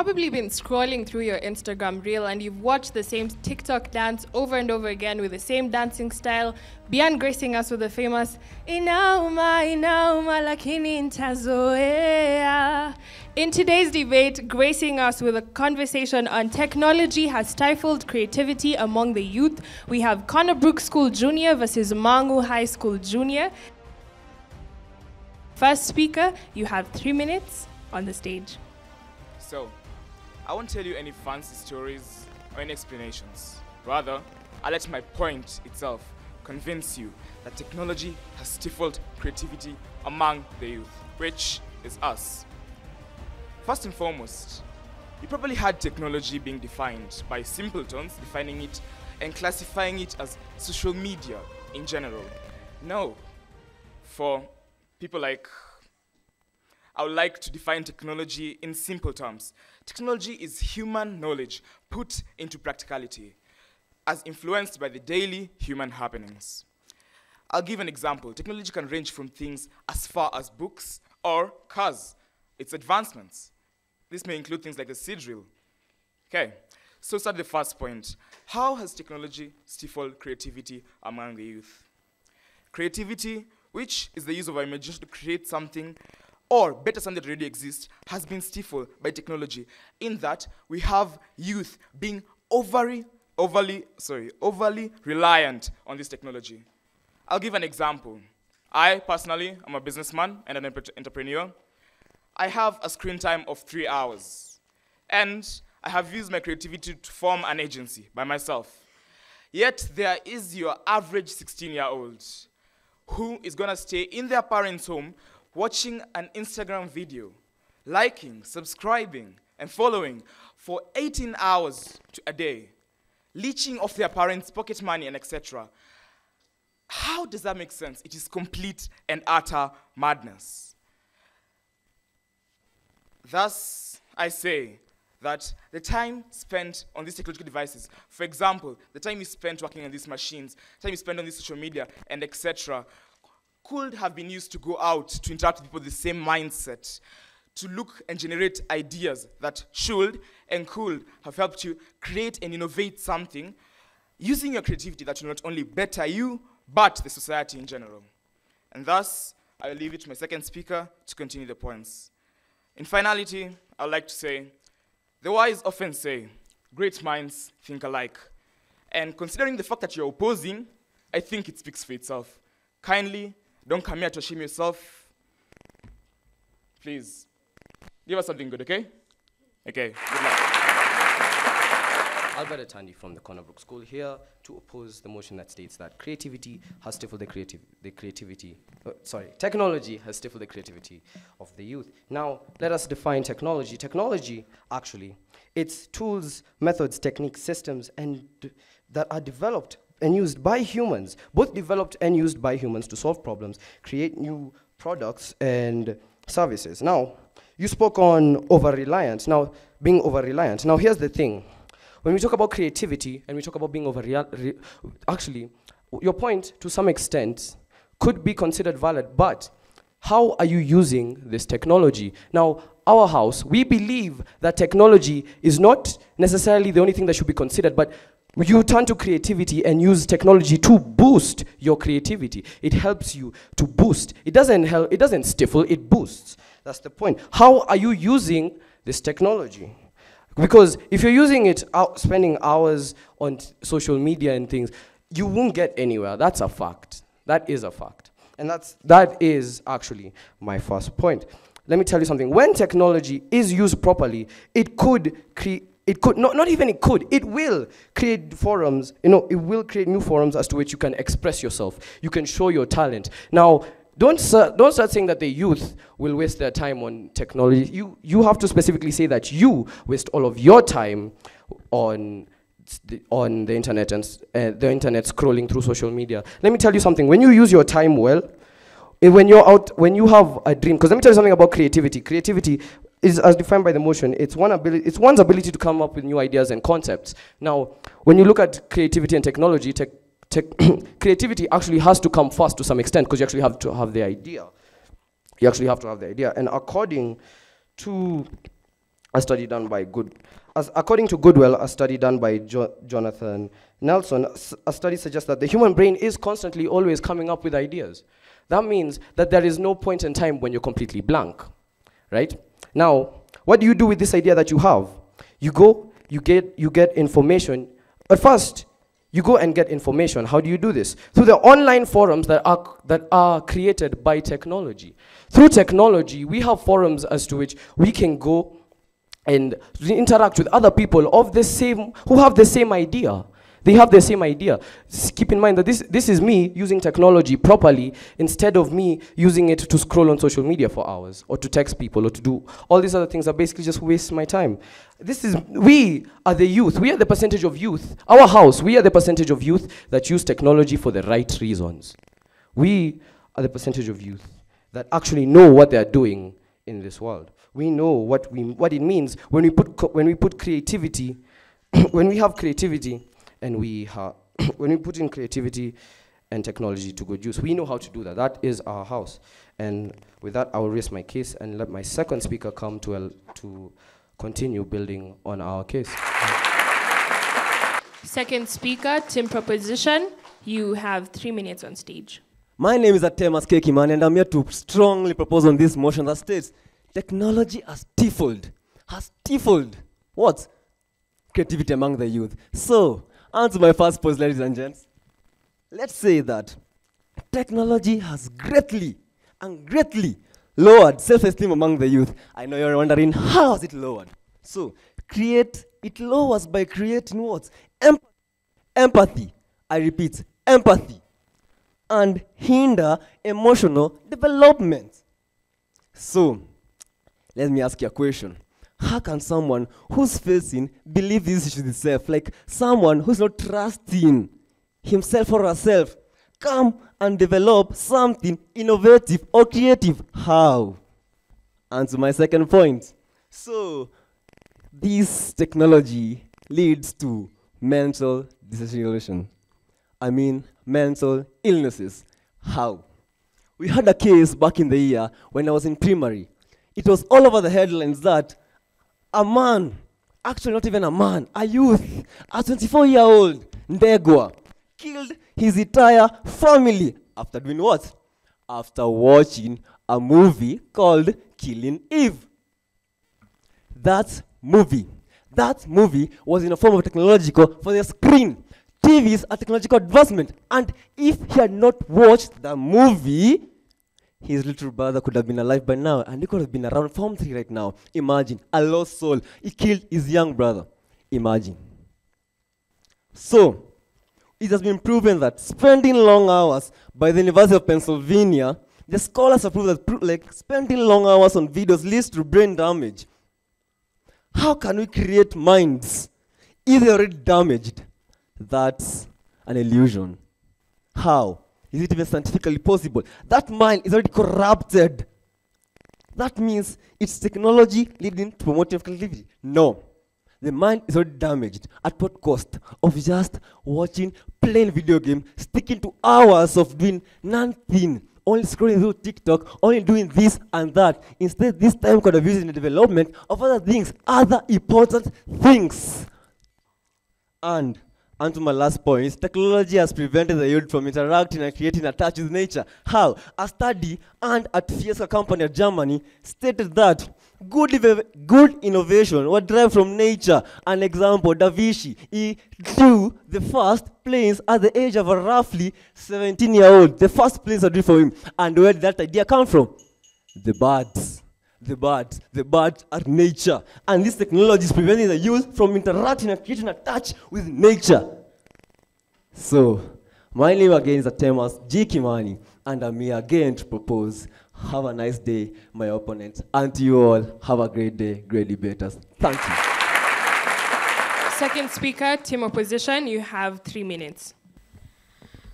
probably been scrolling through your Instagram reel and you've watched the same TikTok dance over and over again with the same dancing style, beyond gracing us with the famous Inauma, Inauma lakini ntazoea. In today's debate, gracing us with a conversation on technology has stifled creativity among the youth, we have Brook School Junior versus Mang'U High School Junior. First speaker, you have 3 minutes on the stage. So, I won't tell you any fancy stories or any explanations. Rather, I'll let my point itself convince you that technology has stifled creativity among the youth, which is us. First and foremost, you probably had technology being defined by simpletons, defining it and classifying it as social media in general. No, for people like I would like to define technology in simple terms. Technology is human knowledge put into practicality, as influenced by the daily human happenings. I'll give an example. Technology can range from things as far as books or cars, its advancements. This may include things like the seed drill. Okay, so start the first point. How has technology stifled creativity among the youth? Creativity, which is the use of our imagination to create something or better something that already exists, has been stifled by technology, in that we have youth being overly reliant on this technology. I'll give an example. I personally am a businessman and an entrepreneur. I have a screen time of 3 hours, and I have used my creativity to form an agency by myself. Yet there is your average 16-year-old who is gonna stay in their parents' home watching an Instagram video, liking, subscribing, and following for 18 hours a day, leeching off their parents' pocket money and etc. How does that make sense? It is complete and utter madness. Thus, I say that the time spent on these technological devices, for example, the time you spent working on these machines, the time you spent on this social media, and etc., could have been used to go out to interact with people with the same mindset, to look and generate ideas that should and could have helped you create and innovate something using your creativity that will not only better you, but the society in general. And thus, I will leave it to my second speaker to continue the points. In finality, I would like to say, the wise often say, great minds think alike. And considering the fact that you're opposing, I think it speaks for itself. Kindly, don't come here to shame yourself. Please, give us something good, okay? Okay, good luck. Albert Atandi from the Brook School here to oppose the motion that states that technology has stifled the creativity of the youth. Now, let us define technology. Technology, actually, it's tools, methods, techniques, systems, and that are developed and used by humans, both developed and used by humans to solve problems, create new products and services. Now, you spoke on over-reliance. Now, being over-reliant. Now, here's the thing. When we talk about creativity and we talk about being actually, your point, to some extent, could be considered valid, but how are you using this technology? Now, our house, we believe that technology is not necessarily the only thing that should be considered, but you turn to creativity and use technology to boost your creativity. It helps you to boost. It doesn't stifle, it boosts. That's the point. How are you using this technology? Because if you're using it, spending hours on social media and things, you won't get anywhere. That's a fact. That is a fact. And that is actually my first point. Let me tell you something. When technology is used properly, it will create forums, it will create new forums as to which you can express yourself. You can show your talent. Now, don't start saying that the youth will waste their time on technology. You have to specifically say that you waste all of your time on the internet and the internet scrolling through social media. Let me tell you something. When you use your time well, when you have a dream, because let me tell you something about creativity. Creativity is, as defined by the motion, it's one's ability to come up with new ideas and concepts. Now, when you look at creativity and technology, creativity actually has to come first to some extent, because you actually have to have the idea. You actually have to have the idea. And according to a study done by according to Goodwell, a study done by Jonathan Nelson, a study suggests that the human brain is constantly always coming up with ideas. That means that there is no point in time when you're completely blank, right? Now, what do you do with this idea that you have? You go, you get information. At first, you go and get information. How do you do this? Through the online forums that are created by technology. Through technology, we have forums as to which we can go and interact with other people of the same, who have the same idea. They have the same idea. Just keep in mind that this is me using technology properly instead of me using it to scroll on social media for hours or to text people or to do all these other things that basically just waste my time. We are the youth. We are the percentage of youth. Our house, we are the percentage of youth that use technology for the right reasons. We are the percentage of youth that actually know what they're doing in this world. We know what it means when we put creativity, when we have creativity, and when we put in creativity and technology to good use. We know how to do that. That is our house. And with that, I will raise my case and let my second speaker come to continue building on our case. Second speaker, Tim Proposition. You have 3 minutes on stage. My name is Atemas Kekiman, and I'm here to strongly propose on this motion that states technology has stifled what? Creativity among the youth. So, on to my first post, ladies and gents. Let's say that technology has greatly lowered self-esteem among the youth. I know you're wondering, how has it lowered? So, it lowers by creating what? Empathy. I repeat, empathy. And hinder emotional development. So, let me ask you a question. How can someone who's facing believe these issues itself, like someone who's not trusting himself or herself, come and develop something innovative or creative? How? And to my second point. So, this technology leads to mental dysregulation. I mean, mental illnesses. How? We had a case back in the year when I was in primary. It was all over the headlines that a man, actually not even a man, a youth, a 24-year-old, Ndegwa, killed his entire family. After doing what? After watching a movie called Killing Eve. That movie was in a form of technological for the screen. TV is a technological advancement. And if he had not watched the movie, his little brother could have been alive by now, and he could have been around Form 3 right now. Imagine, a lost soul. He killed his young brother. Imagine. So, it has been proven that spending long hours by the University of Pennsylvania, the scholars have proved that spending long hours on videos leads to brain damage. How can we create minds if they're already damaged? That's an illusion. How? Is it even scientifically possible? That mind is already corrupted. That means it's technology leading to promoting creativity. No. The mind is already damaged. At what cost? Of just watching, playing video game, sticking to hours of doing nothing. Only scrolling through TikTok, only doing this and that. Instead, this time could have used in the development of other things, other important things. And to my last point, is technology has prevented the youth from interacting and creating a touch with nature. How? A study and at Fiesta company of Germany stated that good innovation was derived from nature. An example, Da Vinci, he drew the first planes at the age of a roughly 17-year-old. The first planes are drew for him. And where did that idea come from? The birds. The birds are nature. And this technology is preventing the youth from interacting and creating a touch with nature. So, my name again is Atemas G. Kimani, and I'm here again to propose, have a nice day, my opponent. And to you all, have a great day, great debaters. Thank you. Second speaker, Team Opposition, you have 3 minutes.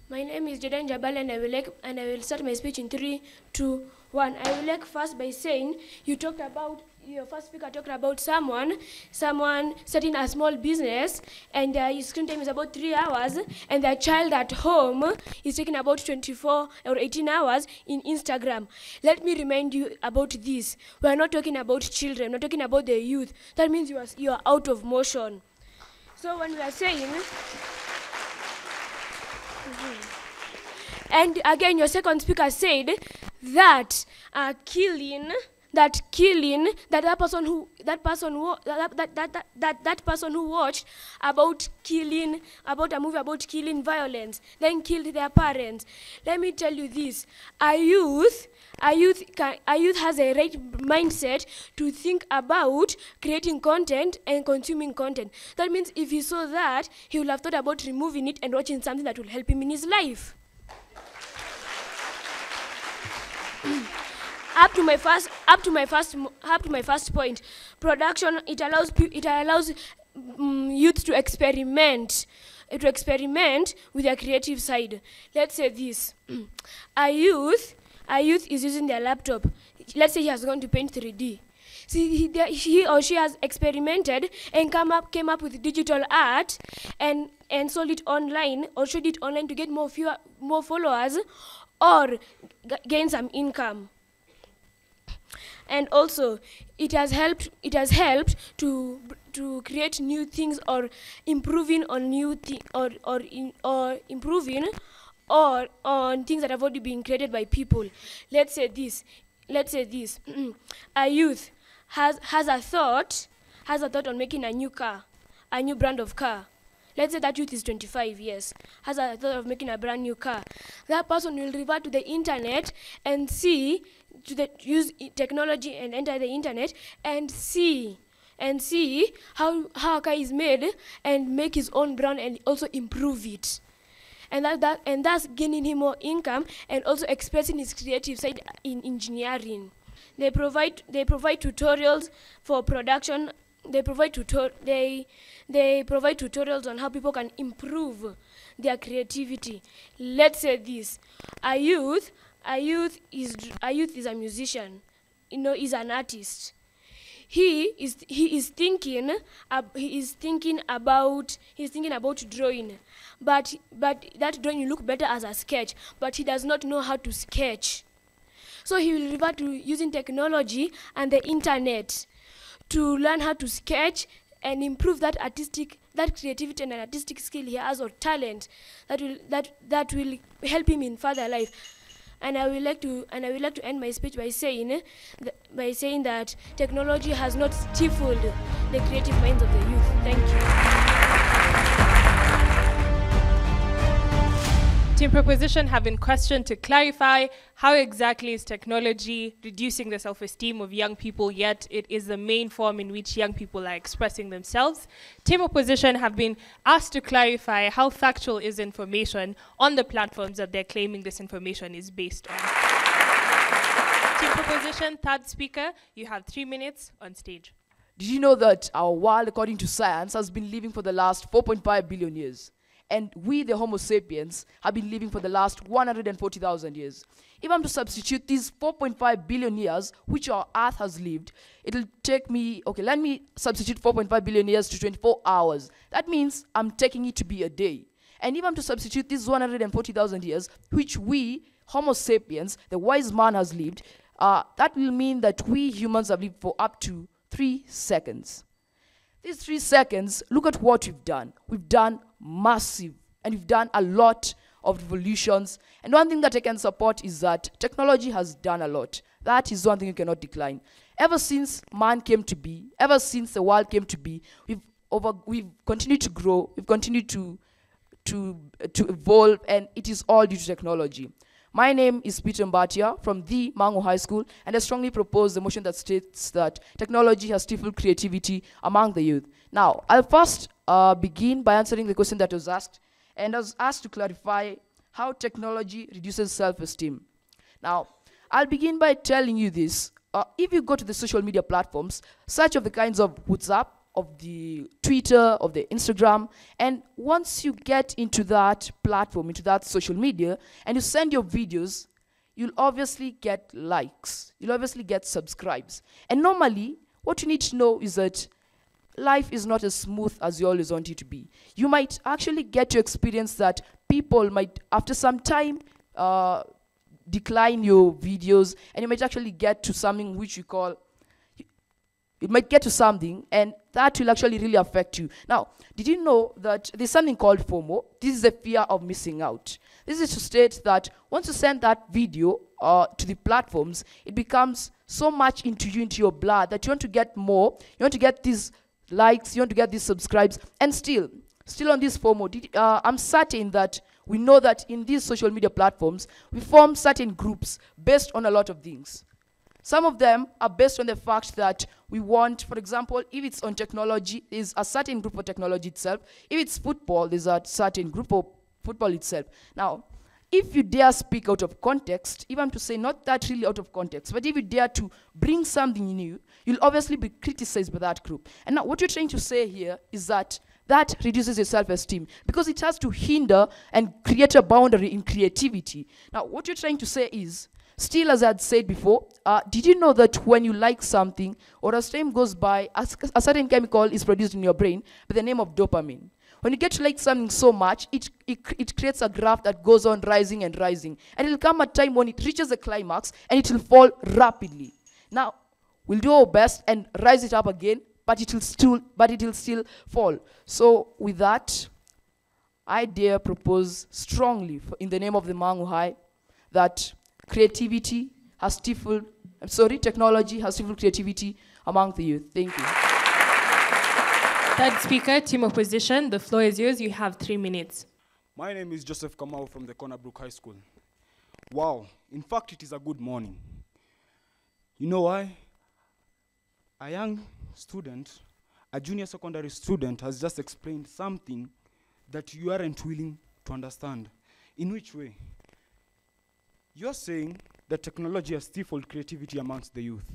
My name is Jordan Jabal, and I will start my speech in 3, 2, 1. I will first by saying you talked about your first speaker talked about someone starting a small business, and his screen time is about 3 hours, and their child at home is taking about 24 or 18 hours in Instagram. Let me remind you about this. We are not talking about children, we're talking about the youth. That means you are out of motion. So when we are saying, and again, your second speaker said that that person who watched about a movie about killing violence, then killed their parents. Let me tell you this: a youth has a right mindset to think about creating content and consuming content. That means if he saw that, he will have thought about removing it and watching something that will help him in his life. Up to my first point, production, it allows youth to experiment with their creative side. Let's say this: a youth is using their laptop. Let's say he has gone to paint 3D. See, he or she has experimented and came up with digital art and sold it online or showed it online to get more followers or gain some income. And also, it has helped to create new things or improving on new improving or on things that have already been created by people. Let's say this: a youth has a thought on making a new brand of car. Let's say that youth is 25 years, has a thought of making a brand new car. That person will revert to the internet and use technology and enter the internet and see how a car is made and make his own brand and also improve it. And that's gaining him more income and also expressing his creative side in engineering. They provide tutorials for production. They provide tutorials on how people can improve their creativity. Let's say this: a youth is a musician. Is an artist. He is thinking about drawing, but that drawing will look better as a sketch. But he does not know how to sketch, so he will revert to using technology and the internet to learn how to sketch and improve that creativity and artistic skill he has or talent that will help him in further life. And I would like to end my speech by saying that technology has not stifled the creative minds of the youth. Thank you. Team Proposition have been questioned to clarify how exactly is technology reducing the self-esteem of young people, yet it is the main form in which young people are expressing themselves. Team Opposition have been asked to clarify how factual is information on the platforms that they're claiming this information is based on. Team Proposition, third speaker, you have 3 minutes on stage. Did you know that our world, according to science, has been living for the last 4.5 billion years? And we, the Homo sapiens, have been living for the last 140,000 years. If I'm to substitute these 4.5 billion years, which our Earth has lived, it'll take me, let me substitute 4.5 billion years to 24 hours. That means I'm taking it to be a day. And if I'm to substitute these 140,000 years, which we, Homo sapiens, the wise man has lived, that will mean that we humans have lived for up to 3 seconds. These 3 seconds, look at what we've done. We've done massive, and we've done a lot of revolutions. And one thing that I can support is that technology has done a lot. That is one thing you cannot decline. Ever since man came to be, ever since the world came to be, we've continued to grow, we've continued to evolve, and it is all due to technology. My name is Peter Mbatia from the Mang'U High School, and I strongly propose the motion that states that technology has stifled creativity among the youth. Now, I'll first begin by answering the question that was asked, and I was asked to clarify how technology reduces self-esteem. Now, I'll begin by telling you this. If you go to the social media platforms, such of the kinds of WhatsApp, of the Twitter, of the Instagram, and once you get into that platform, into that social media, and you send your videos, you'll obviously get likes, you'll obviously get subscribes. And normally, what you need to know is that life is not as smooth as you always want it to be. You might actually get to experience that people might, after some time, decline your videos, and you might actually get to something which you call, it might get to something, and that will actually really affect you. Now, did you know that there's something called FOMO? This is the fear of missing out. This is to state that once you send that video to the platforms, it becomes so much into your blood that you want to get more, you want to get these likes, you want to get these subscribes, and still on this FOMO, I'm certain that we know that in these social media platforms, we form certain groups based on a lot of things. Some of them are based on the fact that we want, for example, if it's on technology, there's a certain group for technology itself. If it's football, there's a certain group for football itself. Now, if you dare speak out of context, even to say not that really out of context, but if you dare to bring something new, you'll obviously be criticized by that group. And now what you're trying to say here is that reduces your self-esteem because it has to hinder and create a boundary in creativity. Now, what you're trying to say is, still, as I had said before, did you know that when you like something, or as time goes by, a certain chemical is produced in your brain by the name of dopamine? When you get to like something so much, it creates a graph that goes on rising and rising. And it will come a time when it reaches a climax, and it will fall rapidly. Now, we'll do our best and rise it up again, but it will still fall. So with that, I dare propose strongly in the name of the Mang'U that technology has stifled creativity among the youth. Thank you. Third speaker, team opposition, the floor is yours. You have 3 minutes. My name is Joseph Kiambu from the Brook High School. Wow, in fact, it is a good morning. You know why? A young student, a junior secondary student, has just explained something that you aren't willing to understand. In which way? You're saying that technology has stifled creativity amongst the youth.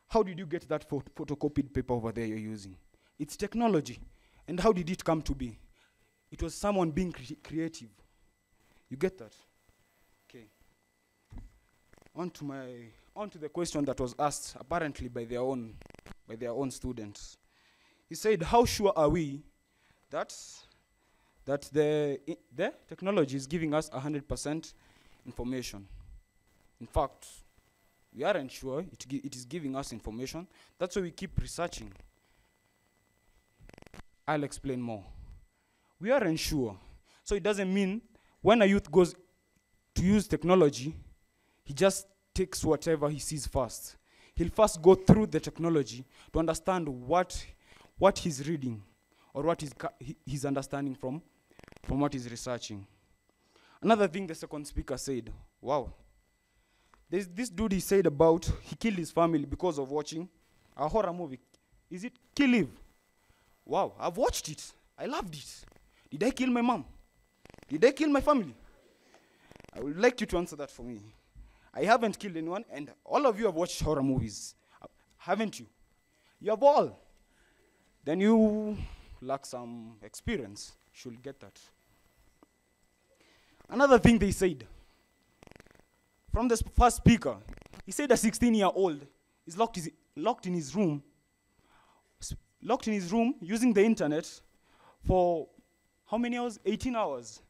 How did you get that photocopied paper over there you're using? It's technology. And how did it come to be? It was someone being creative. You get that? Okay. On to the question that was asked apparently by their own students. He said, how sure are we that the technology is giving us 100% information? In fact, we aren't sure it is giving us information. That's why we keep researching. I'll explain more. We aren't sure. So it doesn't mean when a youth goes to use technology, he just takes whatever he sees first. He'll first go through the technology to understand what he's reading or what he's understanding from what he's researching. Another thing the second speaker said, wow. There's this dude he said about he killed his family because of watching a horror movie. Is it Kill Eve? Wow, I've watched it. I loved it. Did I kill my mom? Did I kill my family? I would like you to answer that for me. I haven't killed anyone, and all of you have watched horror movies, haven't you? You have all. Then you lack some experience. You should get that. Another thing they said, from the first speaker, he said a 16-year-old is locked in his room using the internet for how many hours? 18 hours,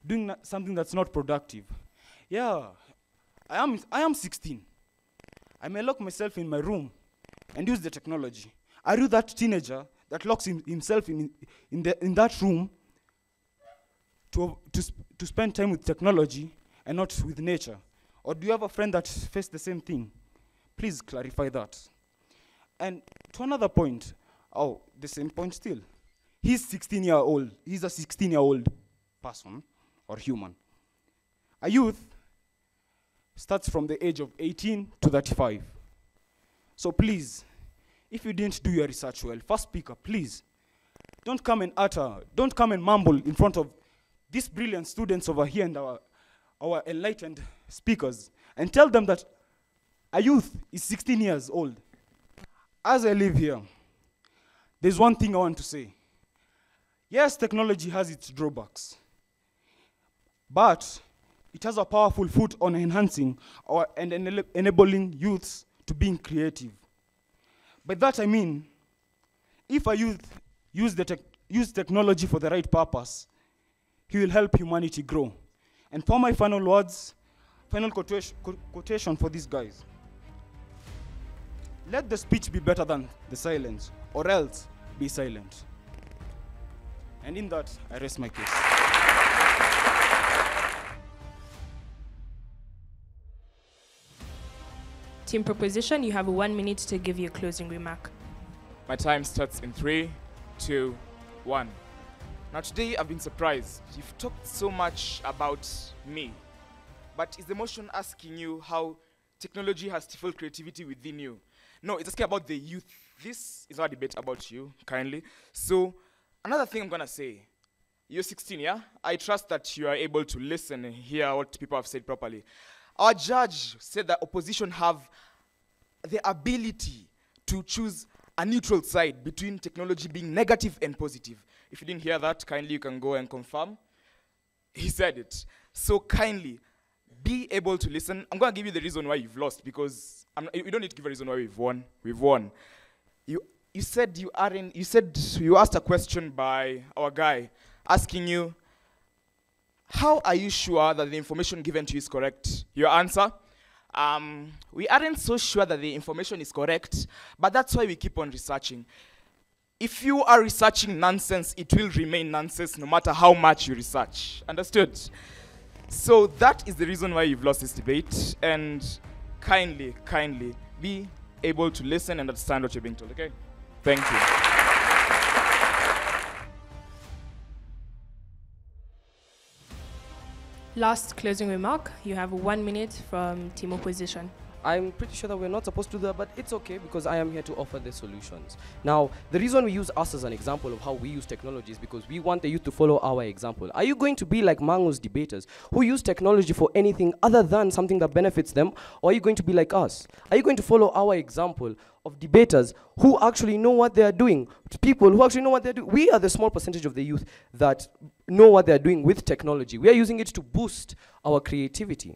doing something that's not productive. Yeah, I am 16. I may lock myself in my room and use the technology. Are you that teenager that locks himself in that room to spend time with technology and not with nature? Or do you have a friend that faced the same thing? Please clarify that. And to another point, the same point still. He's a 16-year-old person or human. A youth starts from the age of 18 to 35. So please, if you didn't do your research well, first speaker, please, don't come and mumble in front of these brilliant students over here and our enlightened speakers and tell them that a youth is 16 years old. As I live here, there's one thing I want to say. Yes, technology has its drawbacks, but it has a powerful foot on enhancing and enabling youths to being creative. By that I mean, if a youth use technology for the right purpose, he will help humanity grow. And for my final words, final quotation for these guys. Let the speech be better than the silence, or else be silent. And in that, I rest my case. Team Proposition, you have 1 minute to give your closing remark. My time starts in 3, 2, 1. Now today I've been surprised. You've talked so much about me, but is the motion asking you how technology has stifled creativity within you? No, it's asking about the youth. This is not a debate about you, kindly. So, another thing I'm gonna say, you're 16, yeah? I trust that you are able to listen and hear what people have said properly. Our judge said that opposition have the ability to choose a neutral side between technology being negative and positive. If you didn't hear that, kindly you can go and confirm. He said it. So kindly, be able to listen. I'm going to give you the reason why you've lost, because you don't need to give a reason why we've won. We've won. You said you asked a question by our guy asking you, how are you sure that the information given to you is correct? Your answer? We aren't so sure that the information is correct, but that's why we keep on researching. If you are researching nonsense, it will remain nonsense no matter how much you research. Understood? So that is the reason why you've lost this debate, and kindly be able to listen and understand what you're being told, okay? Thank you. Last closing remark, you have 1 minute from Team Opposition. I'm pretty sure that we're not supposed to do that, but it's okay because I am here to offer the solutions. Now, the reason we use us as an example of how we use technology is because we want the youth to follow our example. Are you going to be like Mang'U's debaters who use technology for anything other than something that benefits them, or are you going to be like us? Are you going to follow our example of debaters who actually know what they are doing, people who actually know what they're doing? We are the small percentage of the youth that know what they're doing with technology. We are using it to boost our creativity,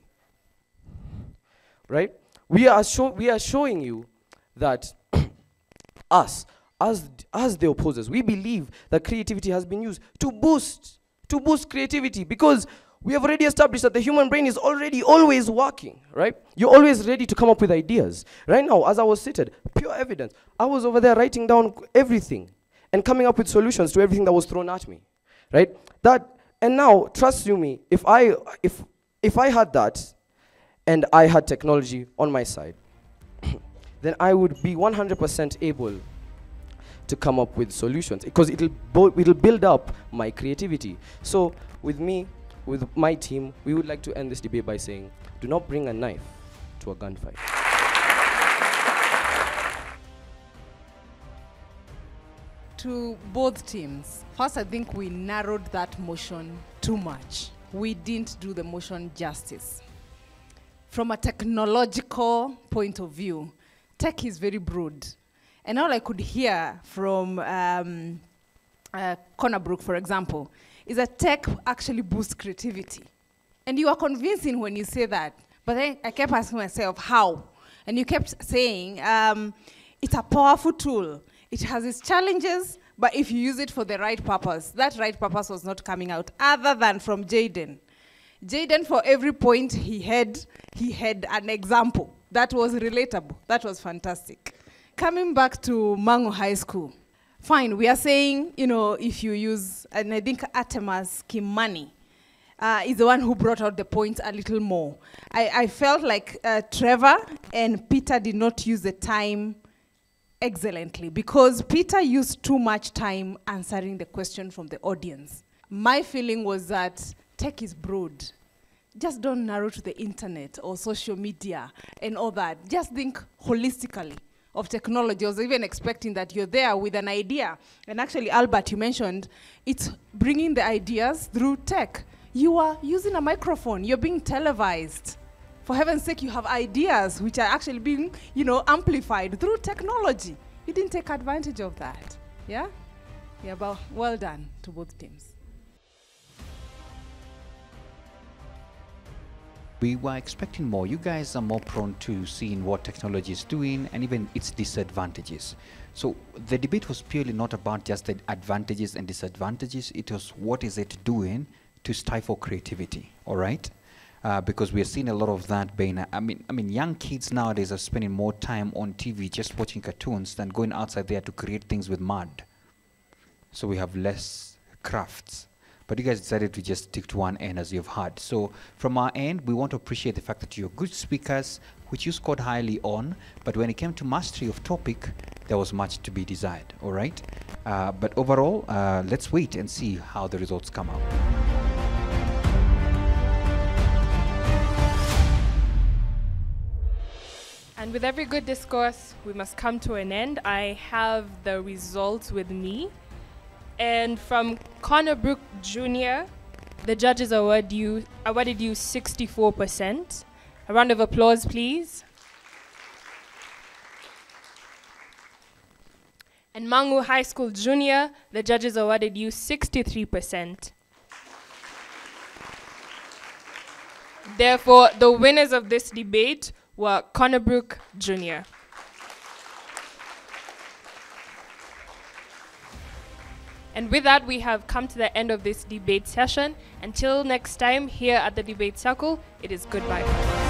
right? We are showing you that us, as the opposers, we believe that creativity has been used to boost creativity, because we have already established that the human brain is already always working, right? You're always ready to come up with ideas. Right now, as I was seated, pure evidence, I was over there writing down everything and coming up with solutions to everything that was thrown at me, right? And now, trust you me, if I had that, and I had technology on my side, then I would be 100% able to come up with solutions, because it'll build up my creativity. So with me, with my team, we would like to end this debate by saying, do not bring a knife to a gunfight. To both teams, first I think we narrowed that motion too much. We didn't do the motion justice. From a technological point of view, tech is very broad. And all I could hear from Brook, for example, is that tech actually boosts creativity. And you are convincing when you say that. But then I kept asking myself, how? And you kept saying, it's a powerful tool. It has its challenges, but if you use it for the right purpose, that right purpose was not coming out, other than from Jaden. Jaden, for every point he had an example that was relatable. That was fantastic. Coming back to Mang'U High School, fine, we are saying, if you use, and I think Atema's Kimani is the one who brought out the point a little more. I felt like Trevor and Peter did not use the time excellently, because Peter used too much time answering the question from the audience. My feeling was that tech is broad. Just don't narrow to the internet or social media and all that. Just think holistically of technology. I was even expecting that you're there with an idea. And actually, Albert, you mentioned, it's bringing the ideas through tech. You are using a microphone. You're being televised. For heaven's sake, you have ideas which are actually being, amplified through technology. You didn't take advantage of that. Yeah? Yeah, but well done to both teams. We were expecting more. You guys are more prone to seeing what technology is doing and even its disadvantages. So the debate was purely not about just the advantages and disadvantages. It was what is it doing to stifle creativity, all right? Because we are seeing a lot of that being, I mean, young kids nowadays are spending more time on TV just watching cartoons than going outside there to create things with mud. So we have less crafts. But you guys decided to just stick to one end, as you've heard. So from our end, we want to appreciate the fact that you're good speakers, which you scored highly on. But when it came to mastery of topic, there was much to be desired, all right? But overall, let's wait and see how the results come out. And with every good discourse, we must come to an end. I have the results with me. And from Brook Jr., the judges awarded you 64%. A round of applause, please. And Mang'U High School Junior, the judges awarded you 63%. Therefore, the winners of this debate were Brook Jr. And with that, we have come to the end of this debate session. Until next time, here at the Debate Circle, it is goodbye.